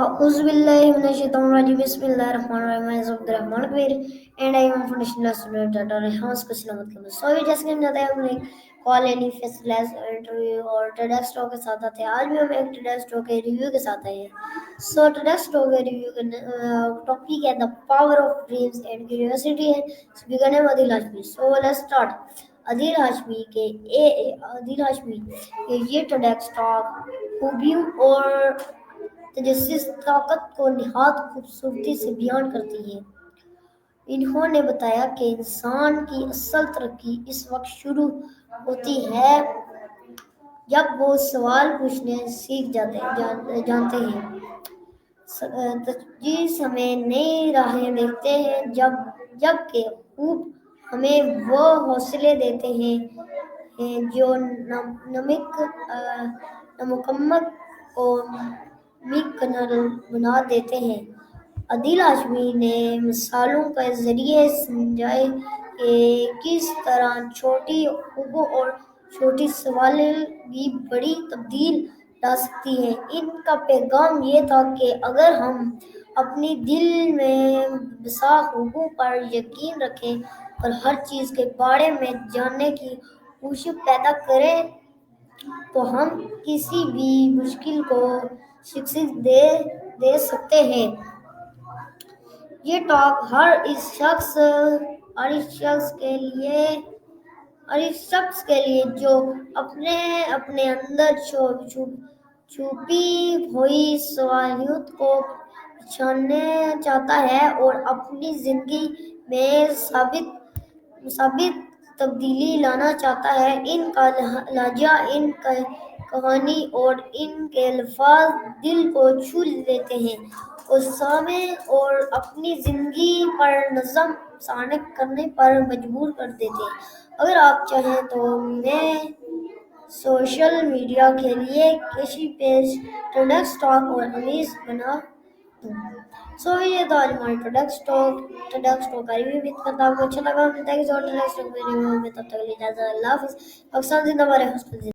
Auzubillahiminash-shaytanir-rajim. Bismillahir-rahmanir-rahim. My name is Abdurrahman Kabir and I am a foundational student at Rahman's Kusinamat Campus. So जैसे कि हम जानते हैं हमने कॉल यानी फेस क्लास इंटरव्यू और टेडेक्स टॉक के साथ आते हैं. आज भी हम एक टेडेक्स टॉक के रिव्यू के साथ आए हैं. सो टेडेक्स टॉक के रिव्यू का टॉपिक है the power of dreams and curiosity है. Speaker name Adil Hashmi. So let's start. Adil Hashmi के ये टेडेक्स टॉक खूबियों और तजस्सुस ताकत को निहायत खूबसूरती से बयान करती है. इन्होंने बताया कि इंसान की असल तरक्की इस वक्त शुरू होती है जब वो सवाल पूछने सीख जानते हैं. तजस्सुस हमें नई राहें देखते हैं जबकि खूब हमें वो हौसले देते हैं जो नामुकम्मल को मुकम्मल बना देते हैं. आदिल हाशमी ने मिसालों के जरिए समझाया कि किस तरह छोटी खूबों और छोटी सवालें भी बड़ी तब्दीली ला सकती हैं. इनका पैगाम ये था कि अगर हम अपनी दिल में बसा खूबों पर यकीन रखें और हर चीज़ के बारे में जानने की कोशिश पैदा करें तो हम किसी भी मुश्किल को शिकस्त दे सकते हैं. ये टॉक हर इस शख्स के लिए जो अपने अंदर छुपी हुई सलाहियत को पहचानना चाहता है और अपनी जिंदगी में साबित तब्दीली लाना चाहता है. इनका लहजा, इनकी कहानी और इनके अल्फाज दिल को छू लेते हैं और सामने और अपनी जिंदगी पर नज़म सानक करने पर मजबूर कर देते हैं. अगर आप चाहें तो मैं सोशल मीडिया के लिए किसी पेज टेडेक्स टॉक और अमीज बना दूँ. सो ये था आज हमारी टेडेक्स टॉक का रिव्यू. उम्मीद करता हूँ आपको अच्छा लगा. मिलता है किसी और टेडेक्स टॉक में रिव्यू में. तब तक के लिए इजाज़त. अल्लाह हाफ़िज़. पाकिस्तान जिंदाबाद.